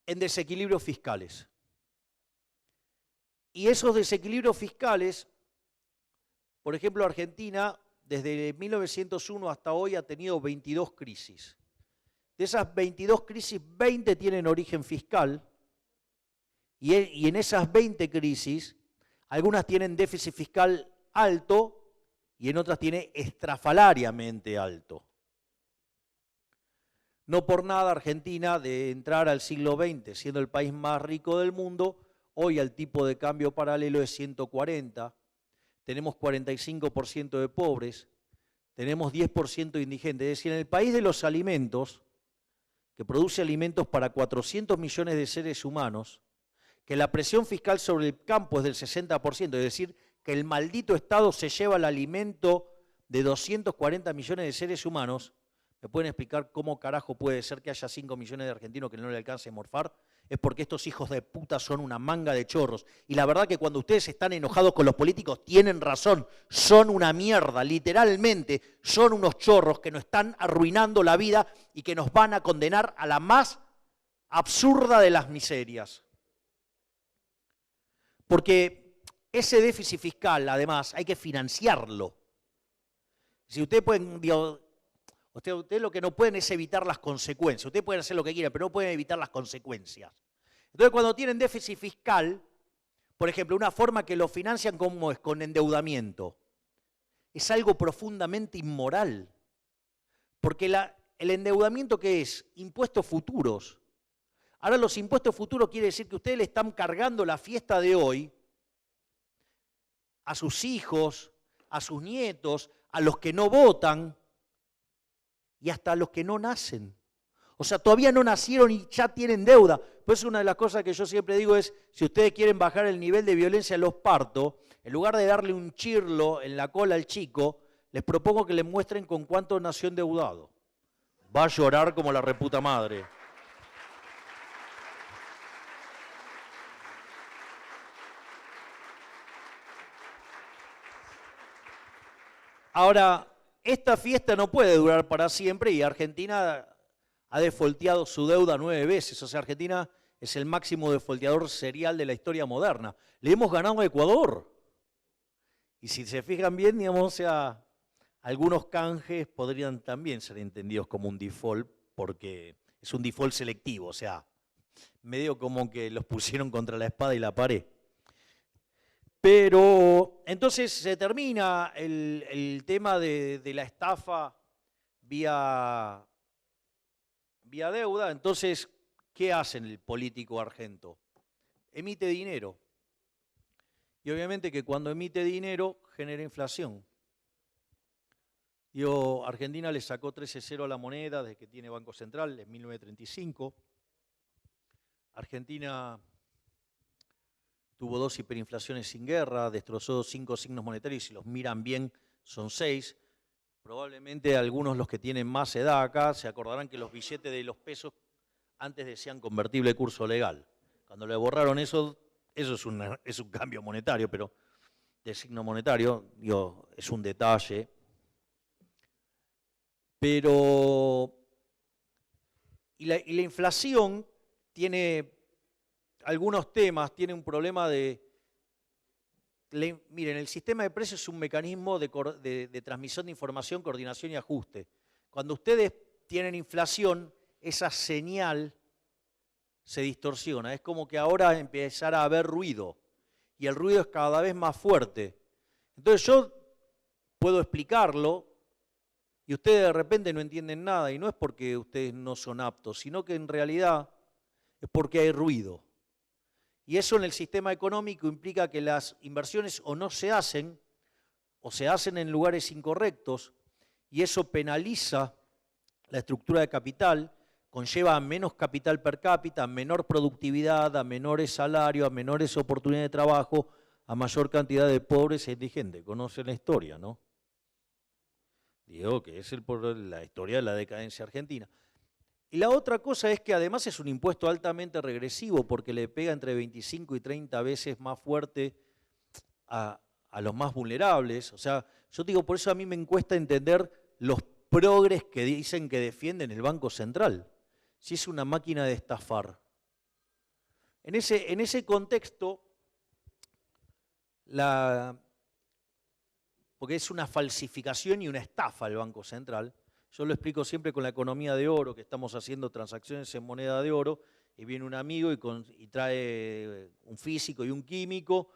en desequilibrios fiscales. Y esos desequilibrios fiscales, por ejemplo, Argentina, desde 1901 hasta hoy ha tenido 22 crisis. De esas 22 crisis, 20 tienen origen fiscal, y en esas 20 crisis, algunas tienen déficit fiscal alto y en otras tiene estrafalariamente alto. No por nada Argentina, de entrar al siglo XX siendo el país más rico del mundo, hoy el tipo de cambio paralelo es 140, tenemos 45% de pobres, tenemos 10% de indigentes. Es decir, en el país de los alimentos, que produce alimentos para 400 millones de seres humanos, que la presión fiscal sobre el campo es del 60%, es decir, que el maldito Estado se lleva el alimento de 240 millones de seres humanos, ¿me pueden explicar cómo carajo puede ser que haya 5 millones de argentinos que no le alcance a morfar? Es porque estos hijos de puta son una manga de chorros. Y la verdad que cuando ustedes están enojados con los políticos tienen razón, son una mierda, literalmente, son unos chorros que nos están arruinando la vida y que nos van a condenar a la más absurda de las miserias. Porque ese déficit fiscal, además, hay que financiarlo. Si ustedes pueden, ustedes lo que no pueden es evitar las consecuencias. Ustedes pueden hacer lo que quieran, pero no pueden evitar las consecuencias. Entonces, cuando tienen déficit fiscal, por ejemplo, una forma que lo financian como es con endeudamiento, es algo profundamente inmoral. Porque el endeudamiento, ¿qué es? Impuestos futuros. Ahora los impuestos futuros quiere decir que ustedes le están cargando la fiesta de hoy a sus hijos, a sus nietos, a los que no votan y hasta a los que no nacen. O sea, todavía no nacieron y ya tienen deuda. Pues una de las cosas que yo siempre digo es, si ustedes quieren bajar el nivel de violencia en los partos, en lugar de darle un chirlo en la cola al chico, les propongo que les muestren con cuánto nació endeudado. Va a llorar como la reputa madre. Ahora, esta fiesta no puede durar para siempre y Argentina ha defolteado su deuda 9 veces. O sea, Argentina es el máximo defolteador serial de la historia moderna. Le hemos ganado a Ecuador. Y si se fijan bien, digamos, o sea, algunos canjes podrían también ser entendidos como un default, porque es un default selectivo, o sea, medio como que los pusieron contra la espada y la pared. Pero entonces se termina el tema de la estafa vía deuda. Entonces, ¿qué hace el político argento? Emite dinero. Y obviamente que cuando emite dinero genera inflación. Argentina le sacó 13-0 a la moneda desde que tiene Banco Central en 1935. Argentina tuvo 2 hiperinflaciones sin guerra, destrozó 5 signos monetarios, y si los miran bien son 6. Probablemente algunos, los que tienen más edad acá, se acordarán que los billetes de los pesos antes decían convertible de curso legal. Cuando le borraron eso es un cambio monetario, pero de signo monetario, es un detalle. Pero, y la inflación tiene algunos temas, tiene un problema de Miren, el sistema de precios es un mecanismo de transmisión de información, coordinación y ajuste. Cuando ustedes tienen inflación, esa señal se distorsiona. Es como que ahora empezara a haber ruido y el ruido es cada vez más fuerte. Entonces yo puedo explicarlo y ustedes de repente no entienden nada y no es porque ustedes no son aptos, sino que en realidad es porque hay ruido. Y eso en el sistema económico implica que las inversiones o no se hacen o se hacen en lugares incorrectos y eso penaliza la estructura de capital, conlleva a menos capital per cápita, a menor productividad, a menores salarios, a menores oportunidades de trabajo, a mayor cantidad de pobres e indigentes. Conocen la historia, ¿no? Digo que es la historia de la decadencia argentina. Y la otra cosa es que además es un impuesto altamente regresivo porque le pega entre 25 y 30 veces más fuerte a los más vulnerables. O sea, yo digo, por eso a mí me cuesta entender los progres que dicen que defienden el Banco Central, si es una máquina de estafar. En ese contexto, porque es una falsificación y una estafa el Banco Central. Yo lo explico siempre con la economía de oro, que estamos haciendo transacciones en moneda de oro, y viene un amigo y trae un físico y un químico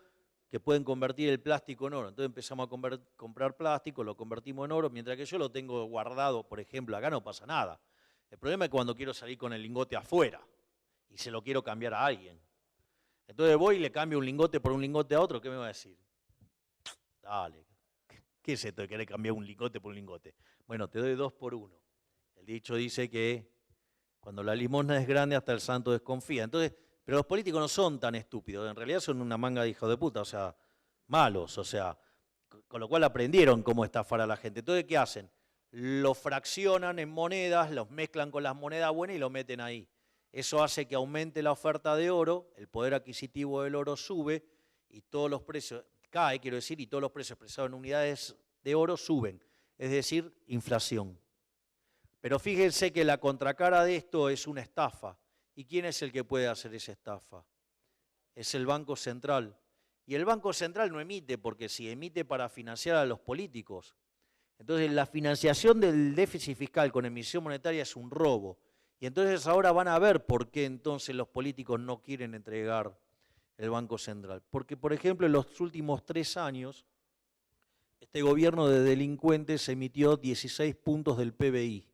que pueden convertir el plástico en oro. Entonces empezamos a comprar plástico, lo convertimos en oro, mientras que yo lo tengo guardado, por ejemplo, acá no pasa nada. El problema es cuando quiero salir con el lingote afuera y se lo quiero cambiar a alguien. Entonces voy y le cambio un lingote por un lingote a otro, ¿qué me va a decir? Dale, ¿qué es esto de querer cambiar un lingote por un lingote? Bueno, te doy 2 por 1. El dicho dice que cuando la limosna es grande hasta el santo desconfía. Entonces, pero los políticos no son tan estúpidos, en realidad son una manga de hijos de puta, o sea, malos, o sea, con lo cual aprendieron cómo estafar a la gente. Entonces, ¿qué hacen? Lo fraccionan en monedas, los mezclan con las monedas buenas y lo meten ahí. Eso hace que aumente la oferta de oro, el poder adquisitivo del oro sube y todos los precios, cae, quiero decir, y todos los precios expresados en unidades de oro suben, es decir, inflación. Pero fíjense que la contracara de esto es una estafa. ¿Y quién es el que puede hacer esa estafa? Es el Banco Central. Y el Banco Central no emite, porque si emite para financiar a los políticos. Entonces la financiación del déficit fiscal con emisión monetaria es un robo. Y entonces ahora van a ver por qué entonces los políticos no quieren entregar el Banco Central. Porque, por ejemplo, en los últimos 3 años, este gobierno de delincuentes emitió 16 puntos del PBI.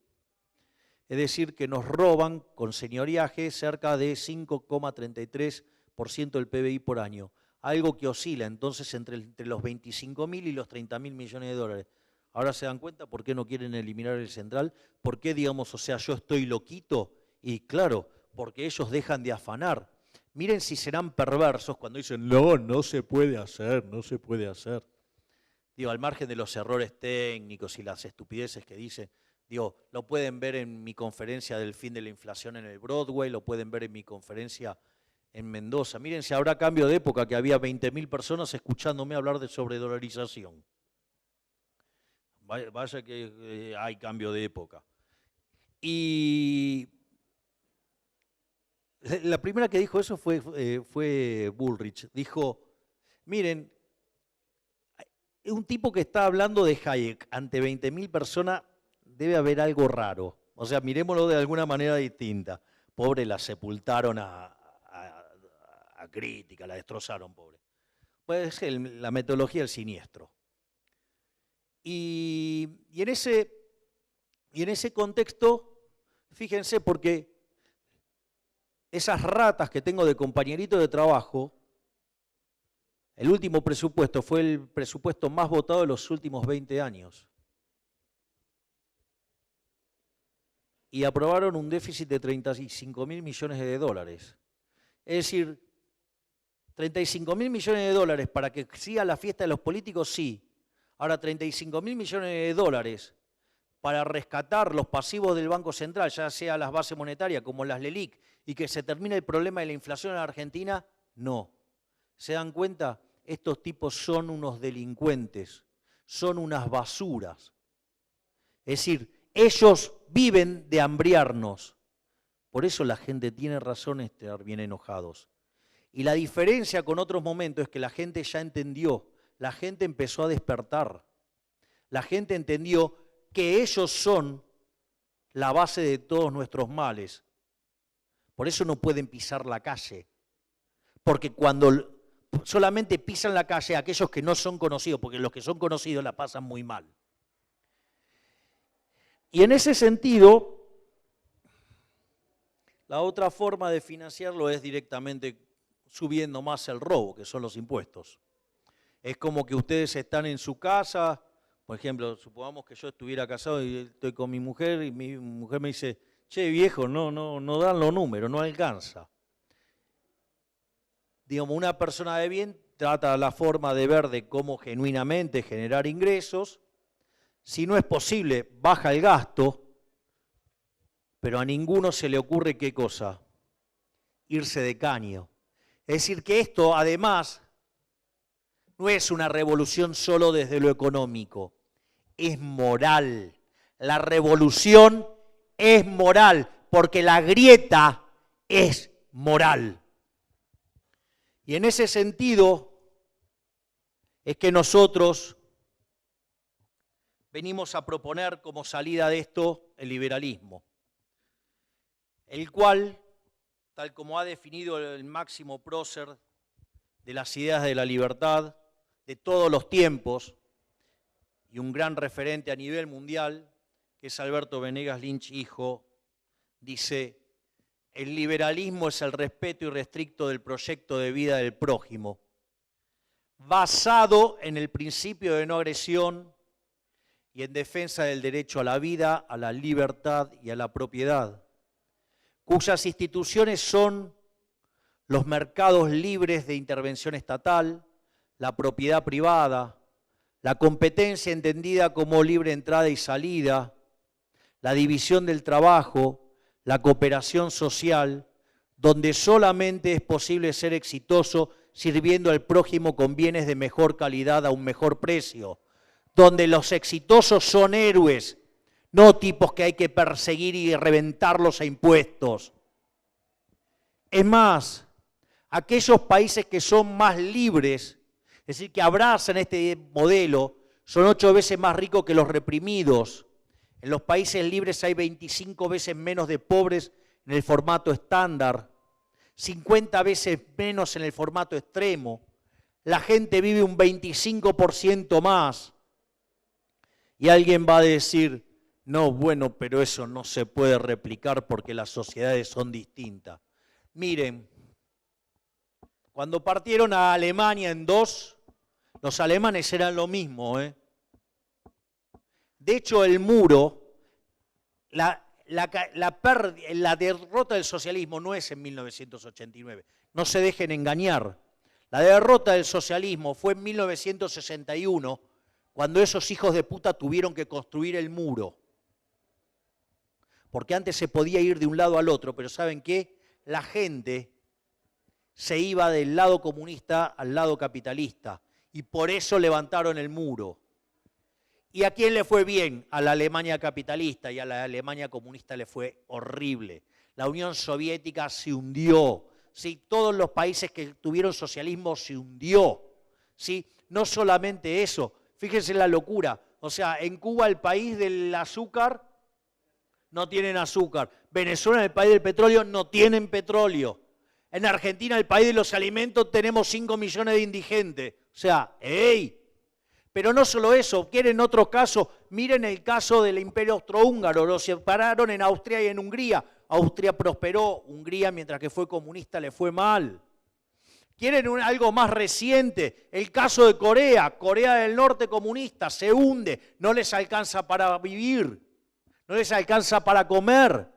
Es decir, que nos roban con señoriaje cerca de 5,33% del PBI por año. Algo que oscila entonces entre los 25.000 y los 30.000 millones de dólares. Ahora se dan cuenta por qué no quieren eliminar el central, por qué, digamos, o sea, yo estoy loquito, y claro, porque ellos dejan de afanar. Miren si serán perversos cuando dicen, no, no se puede hacer, no se puede hacer. Digo, al margen de los errores técnicos y las estupideces que dicen, digo, lo pueden ver en mi conferencia del fin de la inflación en el Broadway, lo pueden ver en mi conferencia en Mendoza. Miren si habrá cambio de época, que había 20.000 personas escuchándome hablar de sobredolarización. Vaya que hay cambio de época. Y la primera que dijo eso fue Bullrich. Dijo, miren, un tipo que está hablando de Hayek ante 20.000 personas, debe haber algo raro. O sea, miremoslo de alguna manera distinta. Pobre, la sepultaron a crítica, la destrozaron, pobre. Pues es la metodología del siniestro. Y en ese contexto, fíjense, porque esas ratas que tengo de compañerito de trabajo, el último presupuesto fue el presupuesto más votado de los últimos 20 años. Y aprobaron un déficit de 35.000 millones de dólares. Es decir, 35.000 millones de dólares para que siga la fiesta de los políticos, sí. Ahora, 35.000 millones de dólares para rescatar los pasivos del Banco Central, ya sea las bases monetarias como las LELIQ, y que se termine el problema de la inflación en la Argentina, no. ¿Se dan cuenta? Estos tipos son unos delincuentes, son unas basuras. Es decir, ellos viven de hambriarnos. Por eso la gente tiene razón de estar bien enojados. Y la diferencia con otros momentos es que la gente ya entendió la gente empezó a despertar. La gente entendió que ellos son la base de todos nuestros males. Por eso no pueden pisar la calle. Porque cuando solamente pisan la calle aquellos que no son conocidos, porque los que son conocidos la pasan muy mal. Y en ese sentido, la otra forma de financiarlo es directamente subiendo más el robo, que son los impuestos. Es como que ustedes están en su casa, por ejemplo, supongamos que yo estuviera casado y estoy con mi mujer y mi mujer me dice, che viejo, no dan los números, no alcanza. Digamos, una persona de bien trata la forma de ver de cómo genuinamente generar ingresos. Si no es posible, baja el gasto, pero a ninguno se le ocurre qué cosa, irse de caño. Es decir, que esto además no es una revolución solo desde lo económico, es moral. La revolución es moral, porque la grieta es moral. Y en ese sentido es que nosotros venimos a proponer como salida de esto el liberalismo, el cual, tal como ha definido el máximo prócer de las ideas de la libertad de todos los tiempos y un gran referente a nivel mundial, que es Alberto Venegas Lynch, hijo, dice: el liberalismo es el respeto irrestricto del proyecto de vida del prójimo, basado en el principio de no agresión y en defensa del derecho a la vida, a la libertad y a la propiedad, cuyas instituciones son los mercados libres de intervención estatal, la propiedad privada, la competencia entendida como libre entrada y salida, la división del trabajo, la cooperación social, donde solamente es posible ser exitoso sirviendo al prójimo con bienes de mejor calidad a un mejor precio, donde los exitosos son héroes, no tipos que hay que perseguir y reventarlos a impuestos. Es más, aquellos países que son más libres, es decir, que abrazan este modelo, son 8 veces más ricos que los reprimidos. En los países libres hay 25 veces menos de pobres en el formato estándar, 50 veces menos en el formato extremo. La gente vive un 25% más. Y alguien va a decir, no, bueno, pero eso no se puede replicar porque las sociedades son distintas. Miren, cuando partieron a Alemania en dos, los alemanes eran lo mismo, ¿eh? De hecho, el muro, la derrota del socialismo no es en 1989. No se dejen engañar. La derrota del socialismo fue en 1961, cuando esos hijos de puta tuvieron que construir el muro. Porque antes se podía ir de un lado al otro, pero ¿saben qué? La gente se iba del lado comunista al lado capitalista y por eso levantaron el muro. ¿Y a quién le fue bien? A la Alemania capitalista, y a la Alemania comunista le fue horrible. La Unión Soviética se hundió, ¿sí? Todos los países que tuvieron socialismo se hundió, ¿sí? No solamente eso, fíjense la locura. O sea, en Cuba, el país del azúcar, no tienen azúcar. Venezuela, el país del petróleo, no tienen petróleo. En Argentina, el país de los alimentos, tenemos 5 millones de indigentes. O sea, ¡ey! Pero no solo eso, quieren otro caso, miren el caso del Imperio Austrohúngaro, lo separaron en Austria y en Hungría. Austria prosperó, Hungría mientras que fue comunista le fue mal. Quieren algo más reciente, el caso de Corea, Corea del Norte comunista, se hunde, no les alcanza para vivir, no les alcanza para comer.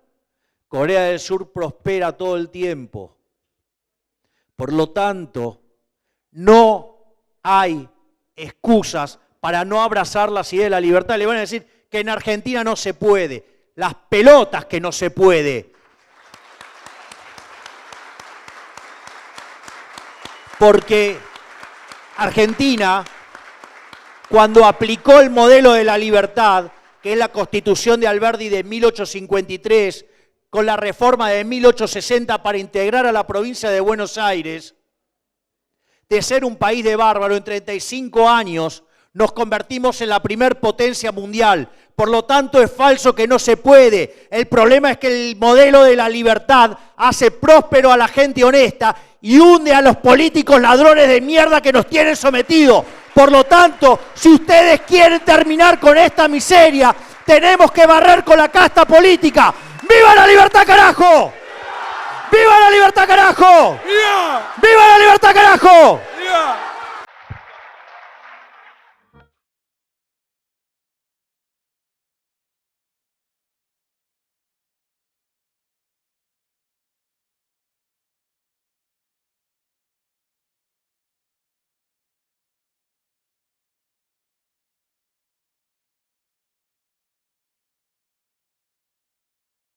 Corea del Sur prospera todo el tiempo. Por lo tanto, no hay excusas para no abrazar las ideas de la libertad. Le van a decir que en Argentina no se puede. Las pelotas que no se puede. Porque Argentina, cuando aplicó el modelo de la libertad, que es la Constitución de Alberdi de 1853, con la reforma de 1860 para integrar a la provincia de Buenos Aires, De ser un país de bárbaro, en 35 años nos convertimos en la primer potencia mundial. Por lo tanto, es falso que no se puede. El problema es que el modelo de la libertad hace próspero a la gente honesta y hunde a los políticos ladrones de mierda que nos tienen sometidos. Por lo tanto, si ustedes quieren terminar con esta miseria, tenemos que barrer con la casta política. ¡Viva la libertad, carajo! ¡Viva la libertad, carajo! ¡Viva la libertad, carajo!